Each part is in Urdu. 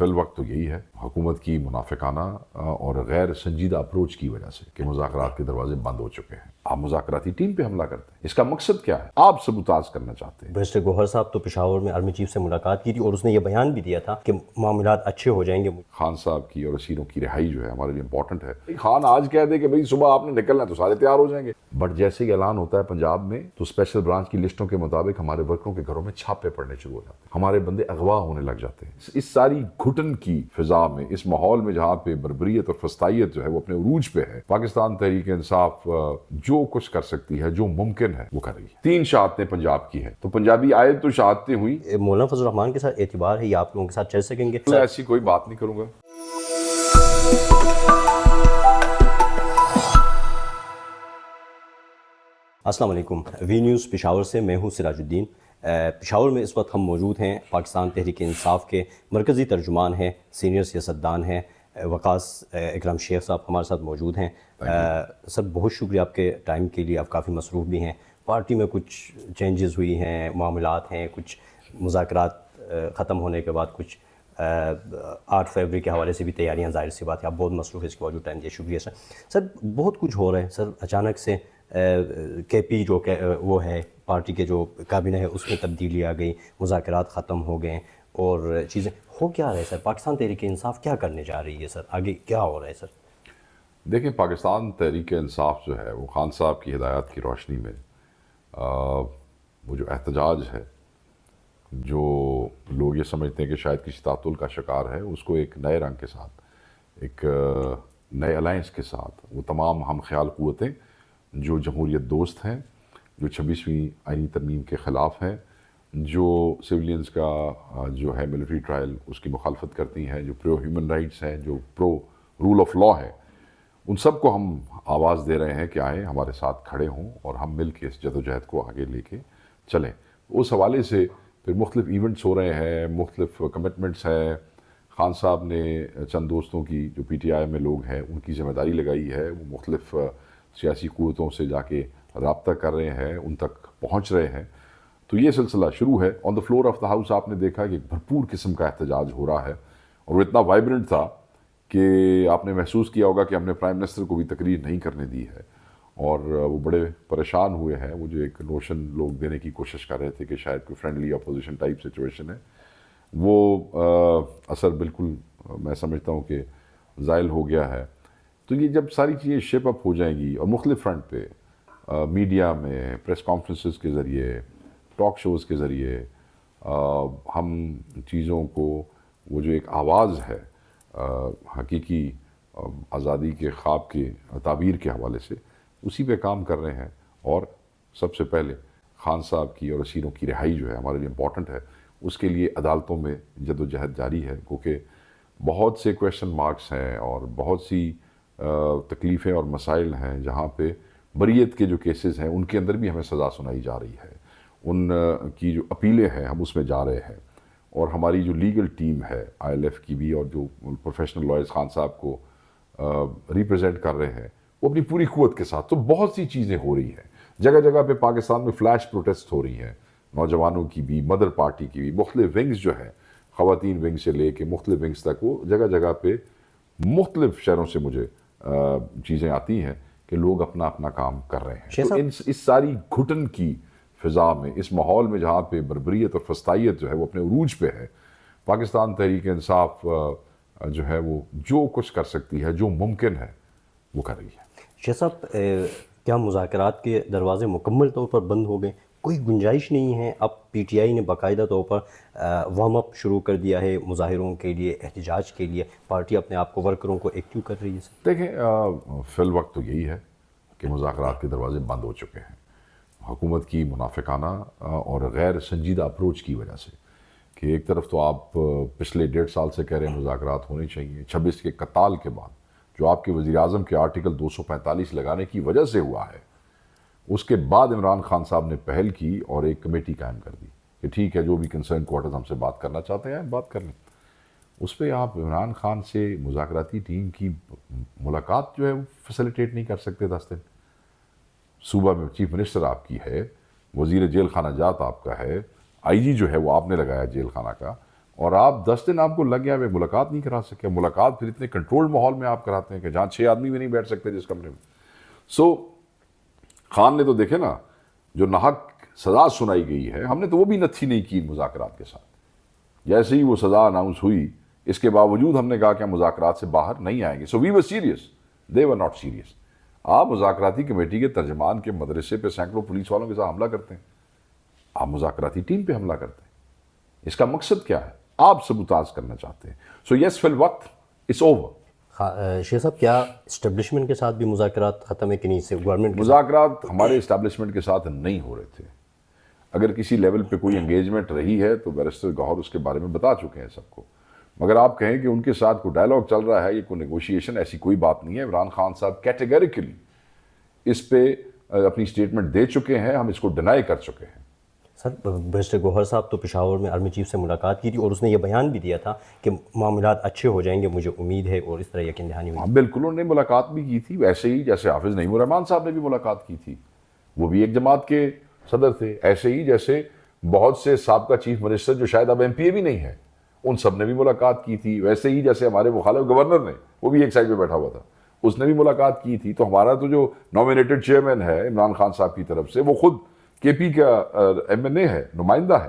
فی الوقت تو یہی ہے حکومت کی منافقانہ اور غیر سنجیدہ اپروچ کی وجہ سے کہ مذاکرات کے دروازے بند ہو چکے ہیں. آپ مذاکراتی ٹیم پہ حملہ کرتے ہیں, اس کا مقصد کیا ہے؟ آپ سبوتاژ کرنا چاہتے ہیں. بیرسٹر گوہر صاحب تو پشاور میں آرمی چیف سے ملاقات کی تھی اور اس نے یہ بیان بھی دیا تھا کہ معاملات اچھے ہو جائیں گے. خان صاحب کی اور اسیروں کی رہائی جو ہے ہمارے لیے امپورٹنٹ ہے. خان آج کہہ دے کہ بھئی صبح آپ نے نکلنا ہے تو سارے تیار ہو جائیں گے, بٹ جیسے ہی اعلان ہوتا ہے پنجاب میں تو اسپیشل برانچ کی لسٹوں کے مطابق ہمارے ورکروں کے گھروں میں چھاپے پڑنے شروع ہو جاتے ہیں, ہمارے بندے اغوا ہونے لگ جاتے ہیں. اس ساری گھٹن کی فضا میں, اس ماحول میں جہاں پہ بربریت اور فسطائیت جو ہے وہ اپنے عروج پہ ہے, پاکستان تحریک انصاف جو کچھ کر سکتی ہے, جو ممکن ہے وہ کر رہی ہے. 3 شہادتیں پنجاب کی ہیں تو پنجابی آئے تو شہادتیں ہوئی. مولانا فضل الرحمان کے ساتھ اعتبار ہے, یہ آپ لوگوں کے ساتھ چل سکیں گے؟ میں ایسی کوئی بات نہیں کروں گا. السلام علیکم. وی نیوز پشاور سے میں ہوں سراج الدین. پشاور میں اس وقت ہم موجود ہیں. پاکستان تحریک انصاف کے مرکزی ترجمان ہیں, سینئر سیاستدان ہیں, وقاص اکرم شیخ صاحب ہمارے ساتھ موجود ہیں. سر بہت شکریہ آپ کے ٹائم کے لیے, آپ کافی مصروف بھی ہیں. پارٹی میں کچھ چینجز ہوئی ہیں, معاملات ہیں, کچھ مذاکرات ختم ہونے کے بعد کچھ 8 فروری کے حوالے سے بھی تیاریاں, ظاہر سی بات ہے آپ بہت مصروف ہے, اس کے باوجود ٹائم دیا, شکریہ سر. سر بہت کچھ ہو رہا ہے سر, اچانک سے کے پی جو وہ ہے پارٹی کے جو کابینہ ہے اس میں تبدیلی آ گئی, مذاکرات ختم ہو گئے اور چیزیں ہو کیا رہے ہیں سر؟ پاکستان تحریک انصاف کیا کرنے جا رہی ہے سر؟ آگے کیا ہو رہا ہے سر؟ دیکھیں, پاکستان تحریک انصاف جو ہے وہ خان صاحب کی ہدایات کی روشنی میں وہ جو احتجاج ہے, جو لوگ یہ سمجھتے ہیں کہ شاید کسی تعطل کا شکار ہے, اس کو ایک نئے رنگ کے ساتھ, ایک نئے الائنس کے ساتھ, وہ تمام ہم خیال قوتیں جو جمہوریت دوست ہیں, جو 26ویں آئینی ترمیم کے خلاف ہیں, جو سویلینز کا جو ہے ملٹری ٹرائل اس کی مخالفت کرتی ہیں, جو پرو ہیومن رائٹس ہیں, جو پرو رول آف لاء ہے, ان سب کو ہم آواز دے رہے ہیں کہ آئیں ہمارے ساتھ کھڑے ہوں اور ہم مل کے اس جدوجہد کو آگے لے کے چلیں. اس حوالے سے پھر مختلف ایونٹس ہو رہے ہیں, مختلف کمٹمنٹس ہیں. خان صاحب نے چند دوستوں کی جو پی ٹی آئی میں لوگ ہیں ان کی ذمہ داری لگائی ہے, وہ مختلف سیاسی قوتوں سے جا کے رابطہ کر رہے ہیں, ان تک پہنچ رہے ہیں. تو یہ سلسلہ شروع ہے. On the floor of the house آپ نے دیکھا کہ بھرپور قسم کا احتجاج ہو رہا ہے اور وہ اتنا وائبرنٹ تھا کہ آپ نے محسوس کیا ہوگا کہ ہم نے پرائم منسٹر کو بھی تقریر نہیں کرنے دی ہے, اور وہ بڑے پریشان ہوئے ہیں. وہ جو ایک نوشن لوگ دینے کی کوشش کر رہے تھے کہ شاید کوئی فرینڈلی اپوزیشن ٹائپ سچویشن ہے, وہ اثر بالکل میں سمجھتا ہوں کہ زائل ہو گیا ہے. تو یہ جب ساری چیزیں شیپ اپ ہو جائیں گی اور مختلف فرنٹ پہ میڈیا میں, پریس کانفرنسز کے ذریعے, ٹاک شوز کے ذریعے ہم چیزوں کو, وہ جو ایک آواز ہے حقیقی آزادی کے خواب کے تعبیر کے حوالے سے, اسی پہ کام کر رہے ہیں. اور سب سے پہلے خان صاحب کی اور اسیروں کی رہائی جو ہے ہمارے لیے امپورٹنٹ ہے, اس کے لیے عدالتوں میں جد و جہد جاری ہے, کیونکہ بہت سے کویشچن مارکس ہیں اور بہت سی تکلیفیں اور مسائل ہیں جہاں پہ بریت کے جو کیسز ہیں ان کے اندر بھی ہمیں سزا سنائی جا رہی ہے. ان کی جو اپیلیں ہیں ہم اس میں جا رہے ہیں, اور ہماری جو لیگل ٹیم ہے آئی ایل ایف کی بھی, اور جو پروفیشنل لائرز خان صاحب کو ریپرزینٹ کر رہے ہیں, وہ اپنی پوری قوت کے ساتھ. تو بہت سی چیزیں ہو رہی ہیں جگہ جگہ پہ. پاکستان میں فلیش پروٹیسٹ ہو رہی ہیں, نوجوانوں کی بھی, مدر پارٹی کی بھی, مختلف ونگز جو ہیں, خواتین ونگ سے لے کے مختلف ونگز تک, وہ جگہ جگہ پہ مختلف شہروں سے مجھے چیزیں آتی ہیں کہ لوگ اپنا اپنا کام کر رہے ہیں. تو اس ساری گھٹن کی فضا میں, اس ماحول میں جہاں پہ بربریت اور فسطائیت جو ہے وہ اپنے عروج پہ ہے, پاکستان تحریک انصاف جو ہے وہ جو کچھ کر سکتی ہے, جو ممکن ہے وہ کر رہی ہے. شیخ صاحب, کیا مذاکرات کے دروازے مکمل طور پر بند ہو گئے؟ کوئی گنجائش نہیں ہے؟ اب پی ٹی آئی نے باقاعدہ طور پر وارم اپ شروع کر دیا ہے مظاہروں کے لیے, احتجاج کے لیے. پارٹی اپنے آپ کو, ورکروں کو ایکٹیو کر رہی ہے سر. دیکھیں, فی الوقت تو یہی ہے کہ مذاکرات کے دروازے بند ہو چکے ہیں حکومت کی منافقانہ اور غیر سنجیدہ اپروچ کی وجہ سے. کہ ایک طرف تو آپ پچھلے 1.5 سال سے کہہ رہے ہیں مذاکرات ہونے چاہیے, 26 کے قتال کے بعد جو آپ کے وزیر اعظم کے آرٹیکل 245 لگانے کی وجہ سے ہوا ہے, اس کے بعد عمران خان صاحب نے پہل کی اور ایک کمیٹی قائم کر دی کہ ٹھیک ہے, جو بھی کنسرن کوارٹرز ہم سے بات کرنا چاہتے ہیں بات کر لیں. اس پہ آپ عمران خان سے مذاکراتی ٹیم کی ملاقات جو ہے وہ فیسیلیٹیٹ نہیں کر سکتے 10 دن. صوبہ میں چیف منسٹر آپ کی ہے, وزیر جیل خانہ جات آپ کا ہے, آئی جی جو ہے وہ آپ نے لگایا جیل خانہ کا, اور آپ 10 دن آپ کو لگ گیا ملاقات نہیں کرا سکے. ملاقات پھر اتنے کنٹرولڈ ماحول میں آپ کراتے ہیں کہ جہاں 6 آدمی بھی نہیں بیٹھ سکتے جس کمرے میں. سو خان نے تو دیکھے نا جو ناحق سزا سنائی گئی ہے, ہم نے تو وہ بھی نتھی نہیں کی مذاکرات کے ساتھ. جیسے ہی وہ سزا اناؤنس ہوئی اس کے باوجود ہم نے کہا کہ ہم مذاکرات سے باہر نہیں آئیں گے. So we were serious, they were not serious. آپ مذاکراتی کمیٹی کے ترجمان کے مدرسے پہ سینکڑوں پولیس والوں کے ساتھ حملہ کرتے ہیں, آپ مذاکراتی ٹیم پہ حملہ کرتے ہیں. اس کا مقصد کیا ہے؟ آپ سبوتاژ کرنا چاہتے ہیں. سو یس فی الوقت اٹس اوور. شیخ صاحب کیا اسٹیبلشمنٹ کے ساتھ بھی مذاکرات ختم ہے کہ نہیں؟ سے گورنمنٹ مذاکرات ہمارے اسٹیبلشمنٹ کے ساتھ نہیں ہو رہے تھے. اگر کسی لیول پہ کوئی انگیجمنٹ رہی ہے تو بیرسٹر گوہر اس کے بارے میں بتا چکے ہیں سب کو. مگر آپ کہیں کہ ان کے ساتھ کوئی ڈائلاگ چل رہا ہے یا کوئی نیگوشیشن, ایسی کوئی بات نہیں ہے. عمران خان صاحب کیٹیگریکلی اس پہ اپنی اسٹیٹمنٹ دے چکے ہیں, ہم اس کو ڈینائی کر چکے ہیں. سر بیرسٹر گوہر صاحب تو پشاور میں آرمی چیف سے ملاقات کی تھی اور اس نے یہ بیان بھی دیا تھا کہ معاملات اچھے ہو جائیں گے, مجھے امید ہے, اور اس طرح یقین دہانی ہوئی. ہاں بالکل, انہوں نے ملاقات بھی کی تھی ویسے ہی جیسے حافظ نعیم الرحمان صاحب نے بھی ملاقات کی تھی. وہ بھی ایک جماعت کے صدر تھے, ایسے ہی جیسے بہت سے سابقہ چیف منسٹر جو شاید اب MP بھی نہیں ہے ان سب نے بھی ملاقات کی تھی. ویسے ہی جیسے ہمارے مخالف گورنر نے, وہ بھی ایک سائڈ پہ بیٹھا ہوا تھا, اس نے بھی ملاقات کی تھی. تو ہمارا تو جو نامینیٹڈ چیئرمین ہے عمران خان صاحب کی طرف سے, وہ خود KP کا MNA ہے, نمائندہ ہے.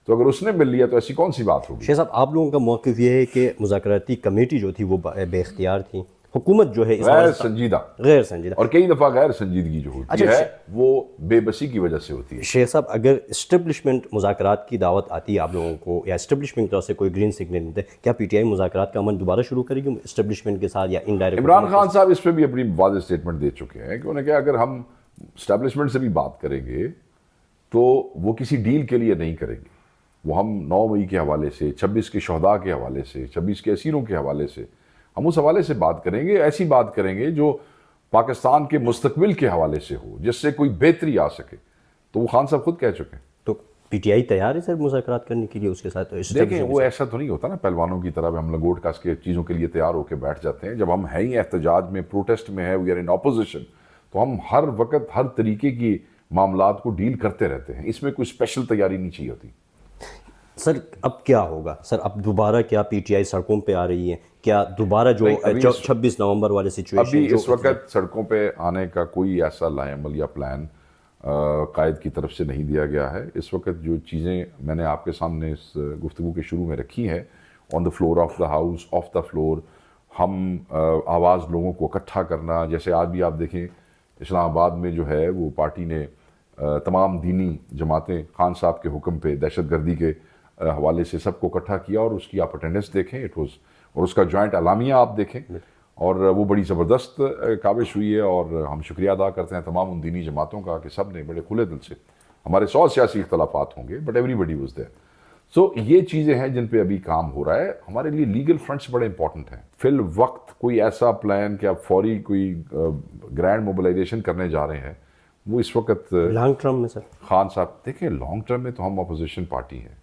تو اگر اس نے مل لیا تو ایسی کون سی بات ہوگی؟ شیخ صاحب آپ لوگوں کا موقف یہ ہے کہ مذاکراتی کمیٹی جو تھی وہ بے اختیار تھی, حکومت جو ہے اس غیر سنجیدہ, غیر سنجیدہ, اور کئی دفعہ غیر سنجیدگی جو ہوتی ہے وہ بے بسی کی وجہ سے ہوتی ہے. شیخ صاحب اگر اسٹیبلشمنٹ مذاکرات کی دعوت آتی ہے آپ لوگوں کو, یا اسٹیبلشمنٹ کی طرف سے کوئی گرین سگنل ملتے ہیں, کیا PTI مذاکرات کا عمل دوبارہ شروع کرے گی اسٹیبلشمنٹ کے ساتھ یا انڈائریکٹ؟ عمران خان صاحب اس پہ بھی اپنی واضح اسٹیٹمنٹ دے چکے ہیں کہ انہوں نے کہا اگر ہم اسٹیبلشمنٹ سے بھی بات کریں گے تو وہ کسی ڈیل کے لیے نہیں کریں گے. وہ ہم 9 مئی کے حوالے سے, 26 کے شہداء کے حوالے سے, 26 کے اسیروں کے حوالے سے, ہم اس حوالے سے بات کریں گے. ایسی بات کریں گے جو پاکستان کے مستقبل کے حوالے سے ہو, جس سے کوئی بہتری آ سکے. تو وہ خان صاحب خود کہہ چکے ہیں. تو PTI تیار ہے سر مذاکرات کرنے کے لیے اس کے ساتھ؟ دیکھیں وہ ایسا تو نہیں ہوتا نا پہلوانوں کی طرح ہم لنگوٹ کس کے چیزوں کے لیے تیار ہو کے بیٹھ جاتے ہیں. جب ہم ہیں ہی احتجاج میں, پروٹیسٹ میں ہے, وی آر ان اپوزیشن, تو ہم ہر وقت ہر طریقے کی معاملات کو ڈیل کرتے رہتے ہیں. اس میں کوئی اسپیشل تیاری نہیں چاہیے ہوتی. سر اب کیا ہوگا سر؟ اب دوبارہ کیا PTI سڑکوں پہ آ رہی ہے؟ کیا دوبارہ جو 26 نومبر والے سچویشن ابھی اس وقت سڑکوں پہ آنے کا کوئی ایسا لائے عمل یا پلان قائد کی طرف سے نہیں دیا گیا ہے. اس وقت جو چیزیں میں نے آپ کے سامنے اس گفتگو کے شروع میں رکھی ہیں, on the floor of the house, off the floor, ہم آواز لوگوں کو اکٹھا کرنا. جیسے آج بھی آپ دیکھیں اسلام آباد میں جو ہے وہ پارٹی نے تمام دینی جماعتیں خان صاحب کے حکم پہ دہشت گردی کے حوالے سے سب کو اکٹھا کیا, اور اس کی آپ اٹینڈنس دیکھیں, اٹ واز, اور اس کا جوائنٹ اعلامیہ آپ دیکھیں, اور وہ بڑی زبردست کاوش ہوئی ہے. اور ہم شکریہ ادا کرتے ہیں تمام ان دینی جماعتوں کا کہ سب نے بڑے کھلے دل سے, ہمارے 100 سیاسی اختلافات ہوں گے but everybody was there. So یہ چیزیں ہیں جن پہ ابھی کام ہو رہا ہے. ہمارے لیے لیگل فرنٹس بڑے امپورٹنٹ ہیں. فی الوقت کوئی ایسا پلان کہ آپ فوری کوئی گرینڈ موبلائزیشن کرنے جا رہے ہیں, وہ اس وقت لانگ ٹرم میں سر خان صاحب دیکھیں لانگ ٹرم میں تو ہم اپوزیشن پارٹی ہیں.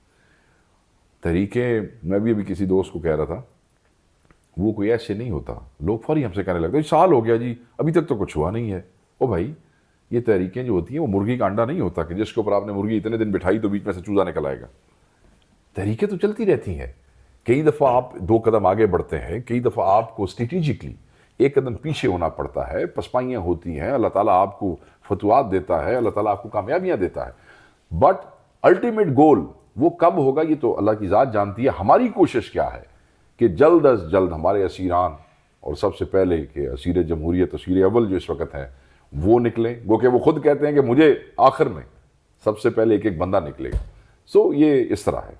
طریقے, میں بھی ابھی کسی دوست کو کہہ رہا تھا, وہ کوئی ایسے نہیں ہوتا. لوگ فوری ہم سے کہنے لگتے سال ہو گیا جی ابھی تک تو کچھ ہوا نہیں ہے. او بھائی یہ تحریکیں جو ہوتی ہیں وہ مرغی کا انڈا نہیں ہوتا کہ جس کے اوپر آپ نے مرغی اتنے دن بٹھائی تو بیچ میں سے چوزا نکل آئے گا. تحریکیں تو چلتی رہتی ہیں. کئی دفعہ آپ 2 قدم آگے بڑھتے ہیں, کئی دفعہ آپ کو اسٹریٹجکلی 1 قدم پیچھے ہونا پڑتا ہے, پسپائیاں ہوتی ہیں, اللہ تعالیٰ آپ کو فتوحات دیتا ہے, اللہ تعالیٰ آپ کو کامیابیاں دیتا ہے. بٹ الٹیمیٹ گول وہ کب ہوگا یہ تو اللہ کی ذات جانتی ہے. ہماری کوشش کیا ہے کہ جلد از جلد ہمارے اسیران, اور سب سے پہلے کہ اسیر جمہوریت, اسیر اول جو اس وقت ہیں وہ نکلیں. گو کہ وہ خود کہتے ہیں کہ مجھے آخر میں سب سے پہلے ایک بندہ نکلے گا. سو یہ اس طرح ہے.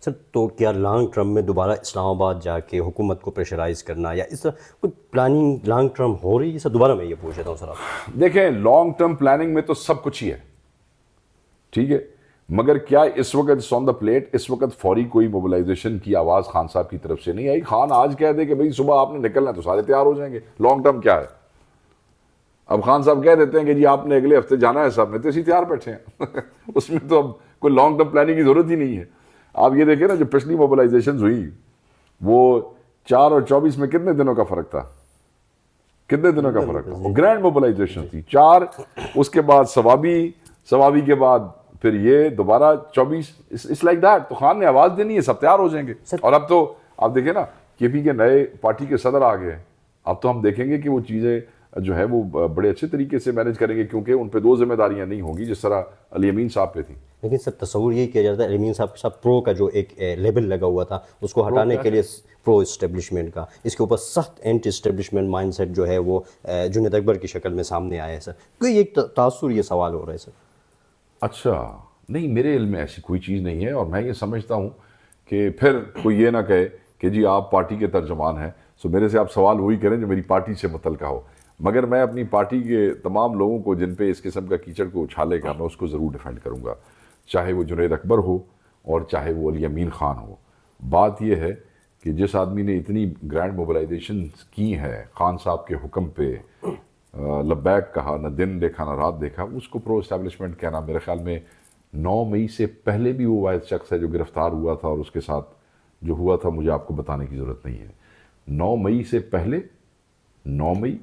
سر تو کیا لانگ ٹرم میں دوبارہ اسلام آباد جا کے حکومت کو پریشرائز کرنا یا اس طرح کوئی پلاننگ لانگ ٹرم ہو رہی ہے سر؟ دوبارہ میں یہ پوچھ رہا ہوں سر آپ. دیکھیں لانگ ٹرم پلاننگ میں تو سب کچھ ہی ہے, ٹھیک ہے, مگر کیا اس وقت آن دا پلیٹ اس وقت فوری کوئی موبلائزیشن کی آواز خان صاحب کی طرف سے نہیں آئی. خان آج کہہ دے کہ بھئی صبح آپ نے نکلنا ہے تو سارے تیار ہو جائیں گے. لانگ ٹرم کیا ہے؟ اب خان صاحب کہہ دیتے ہیں کہ جی آپ نے اگلے ہفتے جانا ہے, صاحب میں تو اسی تیار بیٹھے ہیں. اس میں تو اب کوئی لانگ ٹرم پلاننگ کی ضرورت ہی نہیں ہے. آپ یہ دیکھیں نا جو پچھلی موبلائزیشنز ہوئی وہ 4 اور 24 میں کتنے دنوں کا فرق تھا, کتنے دنوں کا فرق تھا. وہ گرینڈ موبلائزیشن تھی 4, اس کے بعد ثوابی کے بعد پھر یہ دوبارہ 24 اٹس لائک دیٹ. تو خان نے آواز دینی ہے, سب تیار ہو جائیں گے. اور اب تو آپ دیکھیں نا کے پی کے نئے پارٹی کے صدر آ گئے ہیں, اب تو ہم دیکھیں گے کہ وہ چیزیں جو ہے وہ بڑے اچھے طریقے سے مینیج کریں گے, کیونکہ ان پہ 2 ذمہ داریاں نہیں ہوں گی جس طرح علی امین صاحب پہ تھیں. لیکن سر تصور یہی کیا جاتا ہے علی امین صاحب کے ساتھ پرو کا جو ایک لیبل لگا ہوا تھا اس کو ہٹانے کے لیے, پرو اسٹیبلشمنٹ کا, اس کے اوپر سخت اینٹی اسٹیبلشمنٹ مائنڈ سیٹ جو ہے وہ جنید اکبر کی شکل میں سامنے آیا ہے سر. کوئی ایک تاثر یہ سوال ہو رہا ہے سر. اچھا نہیں, میرے علم میں ایسی کوئی چیز نہیں ہے, اور میں یہ سمجھتا ہوں کہ پھر کوئی یہ نہ کہے کہ جی آپ پارٹی کے ترجمان ہیں, سو میرے سے آپ سوال وہی کریں جو میری پارٹی سے متعلقہ ہو. مگر میں اپنی پارٹی کے تمام لوگوں کو جن پہ اس قسم کا کیچڑ کو اچھالے گا, میں اس کو ضرور ڈیفینڈ کروں گا, چاہے وہ جنید اکبر ہو اور چاہے وہ علی امین خان ہو. بات یہ ہے کہ جس آدمی نے اتنی گرینڈ موبلائزیشن کی ہے, خان صاحب کے حکم پہ لبیک کہا, نہ دن دیکھا نہ رات دیکھا, اس کو پرو اسٹیبلشمنٹ کہنا میرے خیال میں 9 مئی سے پہلے بھی وہ واحد شخص ہے جو گرفتار ہوا تھا, اور اس کے ساتھ جو ہوا تھا مجھے آپ کو بتانے کی ضرورت نہیں ہے. 9 مئی سے پہلے 9 مئی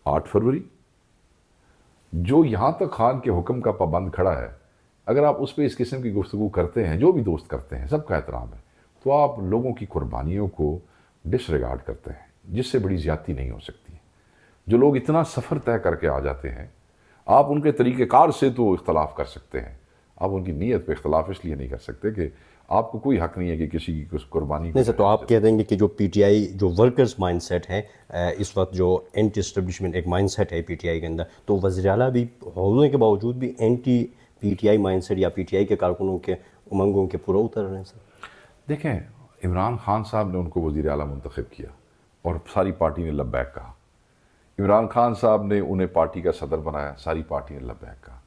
8 فروری جو یہاں تک خان کے حکم کا پابند کھڑا ہے, اگر آپ اس پہ اس قسم کی گفتگو کرتے ہیں, جو بھی دوست کرتے ہیں, سب کا احترام ہے, تو آپ لوگوں کی قربانیوں کو ڈس ریگارڈ کرتے ہیں, جس سے بڑی زیادتی نہیں ہو سکتی. جو لوگ اتنا سفر طے کر کے آ جاتے ہیں, آپ ان کے طریقہ کار سے تو اختلاف کر سکتے ہیں, آپ ان کی نیت پہ اختلاف اس لیے نہیں کر سکتے کہ آپ کو کوئی حق نہیں ہے کہ کسی کی قربانی نہیں سر, تو آپ کہہ دیں گے کہ جو پی ٹی آئی جو ورکرز مائنڈ سیٹ ہے اس وقت, جو اینٹی اسٹیبلشمنٹ ایک مائنڈ سیٹ ہے پی ٹی آئی کے اندر, تو وزیر اعلیٰ بھی ہونے کے باوجود بھی anti P T I mindset یا پی ٹی آئی کے کارکنوں کے امنگوں کے پورا اتر رہے ہیں سر. دیکھیں, عمران خان صاحب نے ان کو وزیر اعلیٰ منتخب کیا اور ساری پارٹی نے لبیک کہا. عمران خان صاحب نے انہیں پارٹی کا صدر بنایا, ساری پارٹی نے لبیک کہا.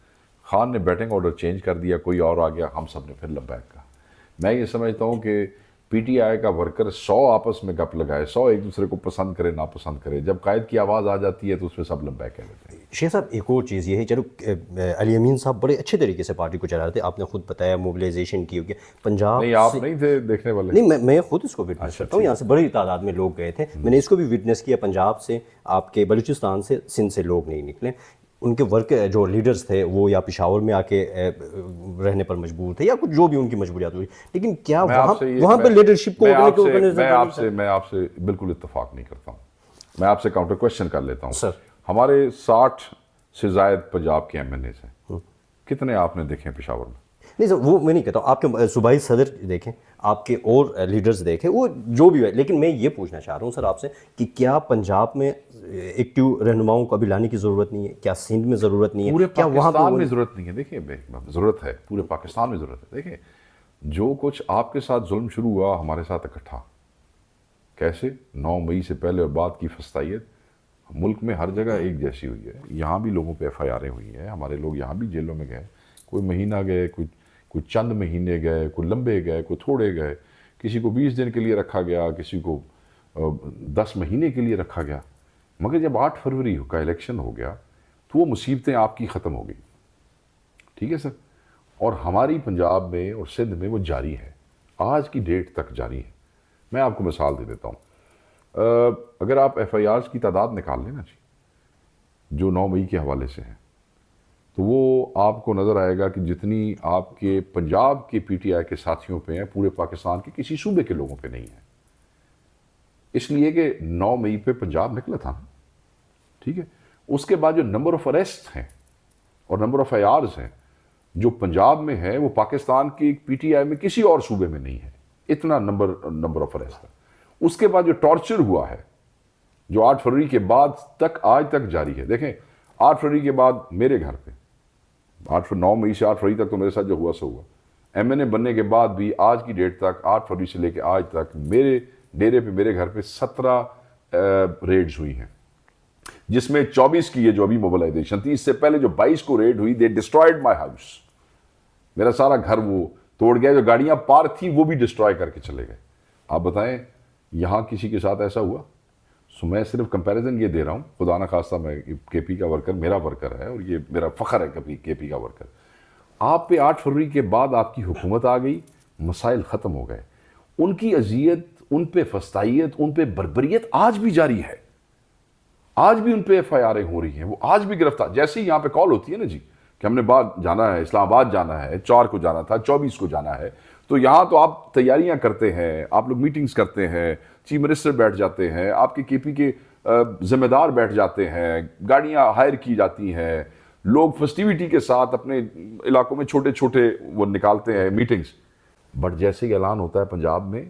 خان نے بیٹنگ آرڈر چینج کر دیا, کوئی اور آ گیا, ہم سب نے پھر لبیک کہا. میں یہ سمجھتا ہوں کہ پی ٹی آئی کا ورکر 100 آپس میں گپ لگائے, 100 ایک دوسرے کو پسند کرے ناپسند کرے, جب قائد کی آواز آ جاتی ہے تو اس پہ سب لبیک کہہ لیتے ہیں. شیخ صاحب ایک اور چیز یہ ہے, چلو علی امین صاحب بڑے اچھے طریقے سے پارٹی کو چلا رہے تھے, آپ نے خود بتایا موبلائزیشن کی ہوگی پنجاب. نہیں آپ نہیں تھے دیکھنے والے؟ نہیں, میں خود اس کو وٹنس کرتا ہوں, یہاں سے بڑی تعداد میں لوگ گئے تھے, میں نے اس کو بھی وٹنس کیا. پنجاب سے, آپ کے بلوچستان سے, سندھ سے لوگ نہیں نکلے. ان کے ورک جو لیڈرز تھے وہ یا پشاور میں آ کے رہنے پر مجبور تھے یا کچھ جو بھی ان کی مجبوریات ہوئی, لیکن کیا وہاں پہ لیڈرشپ کو میں آپ سے بالکل اتفاق نہیں کرتا ہوں. میں آپ سے کاؤنٹر کوشچن کر لیتا ہوں سر. ہمارے 60 سے زائد پنجاب کے ایم این ایز ہیں, کتنے آپ نے دیکھے پشاور میں؟ نہیں سر, وہ میں نہیں کہتا ہوں, آپ کے صوبائی صدر دیکھیں, آپ کے اور لیڈرز دیکھیں, وہ جو بھی ہے, لیکن میں یہ پوچھنا چاہ رہا ہوں سر آپ سے کہ کیا پنجاب میں ایکٹیو رہنماؤں کو ابھی لانے کی ضرورت نہیں ہے؟ کیا سندھ میں ضرورت نہیں ہے؟ پورے کیا وہاں پاکستان میں ضرورت نہیں ہے؟ دیکھیں ضرورت ہے, پورے پاکستان میں ضرورت ہے. دیکھیں جو کچھ آپ کے ساتھ ظلم شروع ہوا ہمارے ساتھ اکٹھا, کیسے 9 مئی سے پہلے اور بعد کی فسطائیت ملک میں ہر جگہ ایک جیسی ہوئی ہے. یہاں بھی لوگوں پہ ایف آئی آریں ہوئی ہیں, ہمارے لوگ یہاں بھی جیلوں میں گئے, کوئی مہینہ گئے, کوئی چند مہینے گئے, کوئی لمبے گئے, کوئی تھوڑے گئے, کسی کو 20 دن کے لیے رکھا گیا, کسی کو 10 مہینے کے لیے رکھا گیا. مگر جب 8 فروری کا الیکشن ہو گیا تو وہ مصیبتیں آپ کی ختم ہو گئی. ٹھیک ہے سر, اور ہماری پنجاب میں اور سندھ میں وہ جاری ہے, آج کی ڈیٹ تک جاری ہے. میں آپ کو مثال دے دیتا ہوں, اگر آپ ایف آئی آرز کی تعداد نکال لیں نا جی, جو 9 مئی کے حوالے سے ہیں, تو وہ آپ کو نظر آئے گا کہ جتنی آپ کے پنجاب کے پی ٹی آئی کے ساتھیوں پہ ہیں, پورے پاکستان کے کسی صوبے کے لوگوں پہ نہیں ہے. اس لیے کہ 9 مئی پہ پنجاب نکلا تھا نا, ٹھیک ہے. اس کے بعد جو نمبر آف اریسٹ ہیں اور نمبر آف آئی آرز ہیں جو پنجاب میں ہے, وہ پاکستان کی پی ٹی آئی میں کسی اور صوبے میں نہیں ہے. اتنا نمبر آف اریسٹ ہے. اس کے بعد جو ٹارچر ہوا ہے, جو 8 فروری کے بعد تک آج تک جاری ہے. دیکھیں 8 فروری کے بعد میرے گھر پہ 9 مئی سے 8 فروری تک تو میرے ساتھ جو ہوا سو ہوا. ایم این اے بننے کے بعد بھی آج کی ڈیٹ تک 8 فروری سے لے کے آج تک میرے ڈیرے پہ, میرے گھر پہ 17 ریڈز ہوئی ہیں, جس میں 24 کی ہے جو ابھی موبلائزیشن تھی. اس سے پہلے جو 22 کو ریڈ ہوئی, دے ڈسٹرائڈ مائی ہاؤس, میرا سارا گھر وہ توڑ گیا. جو گاڑیاں پارک تھی وہ بھی ڈسٹرائے کر کے چلے گئے. آپ بتائیں یہاں کسی کے ساتھ ایسا ہوا؟ سو میں صرف کمپیریزن یہ دے رہا ہوں, خدا نہ خواستہ میں کے پی کا ورکر میرا ورکر ہے اور یہ میرا فخر ہے کبھی کے پی کا ورکر. آپ پہ 8 فروری کے بعد آپ کی حکومت آ گئی, مسائل ختم ہو گئے. ان کی اذیت, ان پہ فسطائیت, ان پہ بربریت آج بھی جاری ہے. آج بھی ان پہ ایف آئی آریں ہو رہی ہیں, وہ آج بھی گرفتار. جیسے ہی یہاں پہ کال ہوتی ہے نا جی, کہ ہم نے بعد جانا ہے، اسلام آباد جانا ہے، 4 کو جانا تھا، 24 کو جانا ہے، تو یہاں تو آپ تیاریاں کرتے ہیں، آپ لوگ میٹنگز کرتے ہیں، چیف منسٹر بیٹھ جاتے ہیں، آپ کے کے پی کے ذمہ دار بیٹھ جاتے ہیں، گاڑیاں ہائر کی جاتی ہیں، لوگ فیسٹیوٹی کے ساتھ اپنے علاقوں میں چھوٹے چھوٹے وہ نکالتے ہیں میٹنگز. بٹ جیسے ہی اعلان ہوتا ہے پنجاب میں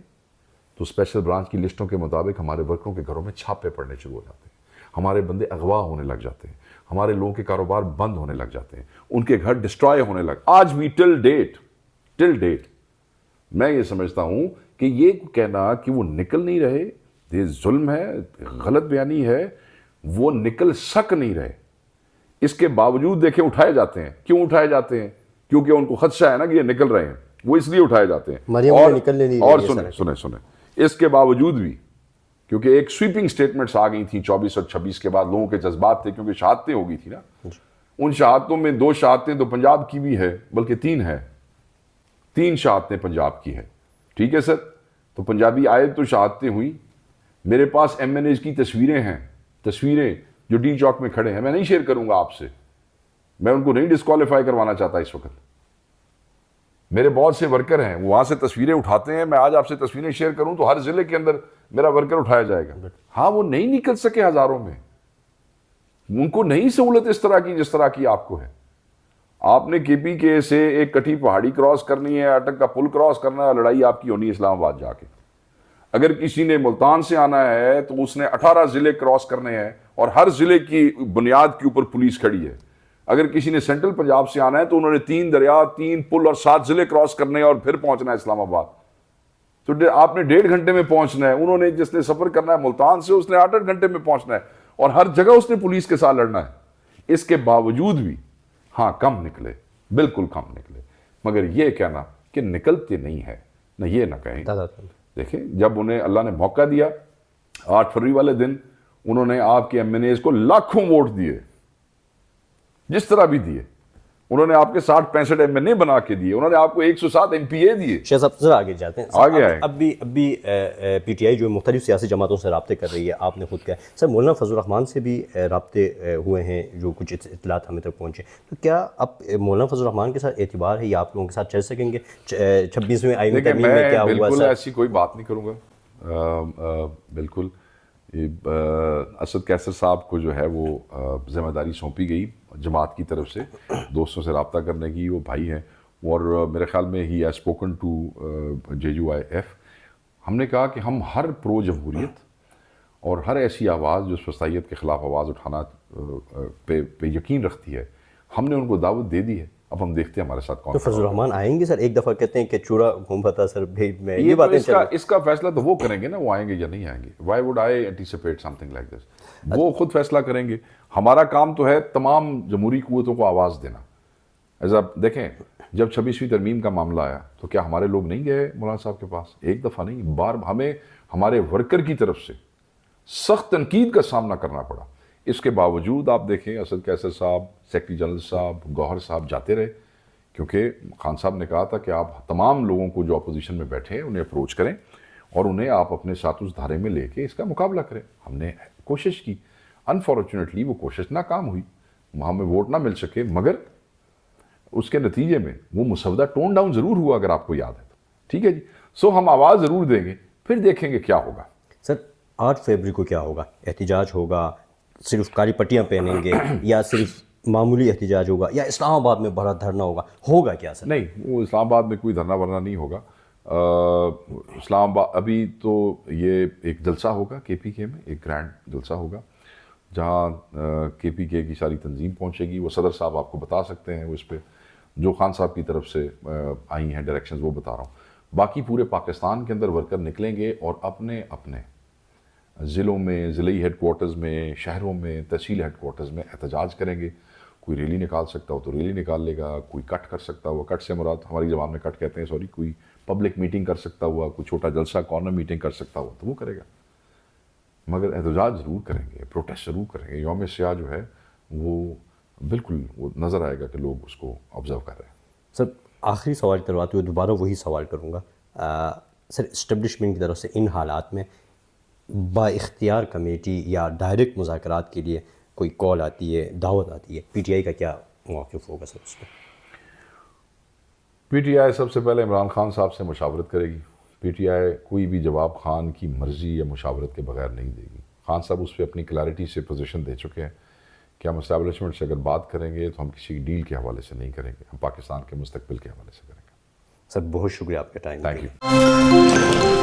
تو اسپیشل برانچ کی لسٹوں کے مطابق ہمارے ورکروں کے گھروں میں چھاپے پڑنے شروع ہو جاتے ہیں، ہمارے بندے اغوا ہونے لگ جاتے ہیں، ہمارے لوگوں کے کاروبار بند ہونے لگ جاتے ہیں، ان کے گھر ڈسٹرائے ہونے لگ. آج بھی ٹل ڈیٹ میں یہ سمجھتا ہوں کہ یہ کہنا کہ وہ نکل نہیں رہے، یہ ظلم ہے، غلط بیانی ہے، وہ نکل سک نہیں رہے. اس کے باوجود دیکھیں اٹھائے جاتے ہیں. کیوں اٹھائے جاتے ہیں؟ کیونکہ ان کو خدشہ ہے نا کہ یہ نکل رہے ہیں، وہ اس لیے اٹھائے جاتے ہیں. مریم انہیں نکلنے نہیں اور دیں گے. سنیں اس کے باوجود بھی کیونکہ ایک سویپنگ سٹیٹمنٹس آ گئی تھیں 24 اور 26 کے بعد، لوگوں کے جذبات تھے کیونکہ شہادتیں ہو گئی تھی نا. ان شہادتوں میں 2 شہادتیں تو پنجاب کی بھی ہے، بلکہ 3 ہے، 3 شہادتیں پنجاب کی ہیں. ٹھیک ہے سر، تو پنجابی آئے تو شہادتیں ہوئیں. میرے پاس ایم این ایز کی تصویریں ہیں، تصویریں جو ڈی چوک میں کھڑے ہیں. میں نہیں شیئر کروں گا آپ سے، میں ان کو نہیں ڈسکوالیفائی کروانا چاہتا اس وقت. میرے بہت سے ورکر ہیں، وہ وہاں سے تصویریں اٹھاتے ہیں. میں آج آپ سے تصویریں شیئر کروں تو ہر ضلع کے اندر میرا ورکر اٹھایا جائے گا. ہاں وہ نہیں نکل سکے ہزاروں میں، ان کو نہیں سہولت اس طرح کی جس طرح کی آپ کو ہے. آپ نے کے پی کے سے ایک کٹھی پہاڑی کراس کرنی ہے، اٹک کا پل کراس کرنا ہے، لڑائی آپ کی ہونی ہے اسلام آباد جا کے. اگر کسی نے ملتان سے آنا ہے تو اس نے 18 ضلع کراس کرنے ہیں اور ہر ضلع کی بنیاد کے اوپر پولیس کھڑی ہے. اگر کسی نے سینٹرل پنجاب سے آنا ہے تو انہوں نے 3 دریا، 3 پل اور 7 ضلع کراس کرنے ہیں اور پھر پہنچنا ہے اسلام آباد. تو آپ نے 1.5 گھنٹے میں پہنچنا ہے. انہوں نے جس نے سفر کرنا ہے ملتان سے، اس نے 8 گھنٹے میں پہنچنا ہے اور ہر جگہ اس نے پولیس کے ساتھ لڑنا ہے. اس کے باوجود بھی ہاں کم نکلے، بالکل کم نکلے. مگر یہ کہنا کہ نکلتے نہیں ہے، نہ یہ نہ کہیں. دیکھیں جب انہیں اللہ نے موقع دیا 8 فروری والے دن، انہوں نے آپ کے ایم این ایز کو لاکھوں ووٹ دیے، جس طرح بھی دیے. انہوں نے آپ کے 60-65 ایم این اے بنا کے دیے، انہوں نے آپ کو 107 ایم پی اے دیے. شاہ صاحب ذرا آگے جاتے ہیں. آگے آئیں. اب بھی پی ٹی آئی جو مختلف سیاسی جماعتوں سے رابطے کر رہی ہے، آپ نے خود کہا سر مولانا فضل الرحمان سے بھی رابطے ہوئے ہیں جو کچھ اطلاعات ہمیں تک پہنچے. تو کیا اب مولانا فضل الرحمان کے ساتھ اعتبار ہے یا آپ لوگوں کے ساتھ چل سکیں گے؟ 26ویں آئین ترمیم میں کیا ہوا بالکل سر؟ ایسی کوئی بات نہیں کروں گا. بالکل اسد کیسر صاحب کو جو ہے وہ ذمہ داری سونپی گئی جماعت کی طرف سے دوستوں سے رابطہ کرنے کی. وہ بھائی ہیں اور میرے خیال میں he has spoken to JUIF. ہم نے کہا کہ ہم ہر پرو جمہوریت اور ہر ایسی آواز جو فسادیت کے خلاف آواز اٹھانا پہ یقین رکھتی ہے، ہم نے ان کو دعوت دے دی ہے. اب ہم دیکھتے ہیں ہمارے ساتھ کون. تو فضل الرحمان آئیں گے سر؟ ایک دفعہ کہتے ہیں کہ چورا گھوم پاتا سر بھیڑ میں، یہ باتیں اس کا فیصلہ تو وہ کریں گے نا، وہ آئیں گے یا نہیں آئیں گے. Y would I anticipate some thing like this? وہ خود فیصلہ کریں گے. ہمارا کام تو ہے تمام جمہوری قوتوں کو آواز دینا. ایسا دیکھیں جب 26ویں ترمیم کا معاملہ آیا تو کیا ہمارے لوگ نہیں گئے مولانا صاحب کے پاس؟ ایک دفعہ نہیں، بار. ہمیں ہمارے ورکر کی طرف سے سخت تنقید کا سامنا کرنا پڑا. اس کے باوجود آپ دیکھیں اسد کیسر صاحب، سیکرٹری جنرل صاحب، گوہر صاحب جاتے رہے، کیونکہ خان صاحب نے کہا تھا کہ آپ تمام لوگوں کو جو اپوزیشن میں بیٹھے ہیں انہیں اپروچ کریں اور انہیں آپ اپنے ساتھ اس دھارے میں لے کے اس کا مقابلہ کریں. ہم نے کوشش کی، انفارچونیٹلی وہ کوشش ناکام ہوئی، ہمیں ووٹ نہ مل سکے، مگر اس کے نتیجے میں وہ مسودہ ٹون ڈاؤن ضرور ہوا اگر آپ کو یاد ہے تو. ٹھیک ہے جی، سو ہم آواز ضرور دیں گے، پھر دیکھیں گے کیا ہوگا. سر 8 فروری کو کیا ہوگا؟ احتجاج ہوگا، صرف کالی پٹیاں پہنیں گے یا صرف معمولی احتجاج ہوگا یا اسلام آباد میں بڑا دھرنا ہوگا کیا سر؟ نہیں، وہ اسلام آباد میں کوئی دھرنا ورنا نہیں ہوگا. اسلام آباد ابھی تو یہ ایک جلسہ ہوگا کے پی کے میں، ایک گرینڈ جلسہ ہوگا جہاں کے پی کے کی ساری تنظیم پہنچے گی. وہ صدر صاحب آپ کو بتا سکتے ہیں، وہ اس پہ جو خان صاحب کی طرف سے آئی ہیں ڈائریکشنز وہ بتا رہا ہوں. باقی پورے پاکستان کے اندر ورکر نکلیں گے اور اپنے اپنے ضلعوں میں، ضلعی ہیڈ کوارٹرز میں، شہروں میں، تحصیل ہیڈ کوارٹرز میں احتجاج کریں گے. کوئی ریلی نکال سکتا ہو تو ریلی نکال لے گا، کوئی کٹ کر سکتا ہوا، کٹ سے مراد ہماری زبان میں کٹ کہتے ہیں سوری، کوئی پبلک میٹنگ کر سکتا ہوا، کوئی چھوٹا جلسہ کارنر میٹنگ کر سکتا ہوا تو وہ کرے گا. مگر احتجاج ضرور کریں گے، پروٹیسٹ ضرور کریں گے. یوم سیاہ جو ہے وہ بالکل وہ نظر آئے گا کہ لوگ اس کو آبزرو کر رہے ہیں. سر آخری سوال کرواتے ہوئے دوبارہ وہی سوال کروں گا. سر اسٹیبلشمنٹ کی طرف سے ان حالات میں با اختیار کمیٹی یا ڈائریکٹ مذاکرات کے لیے کوئی کال آتی ہے، دعوت آتی ہے، پی ٹی آئی کا کیا واقف ہوگا سر اس پہ؟ پی ٹی آئی سب سے پہلے عمران خان صاحب سے مشاورت کرے گی. پی ٹی آئی کوئی بھی جواب خان کی مرضی یا مشاورت کے بغیر نہیں دے گی. خان صاحب اس پہ اپنی کلیئرٹی سے پوزیشن دے چکے ہیں کہ ہم اسٹیبلشمنٹ سے اگر بات کریں گے تو ہم کسی ڈیل کے حوالے سے نہیں کریں گے, ہم پاکستان کے مستقبل کے حوالے سے کریں گے. سر بہت شکریہ آپ کا ٹائم. Thank you.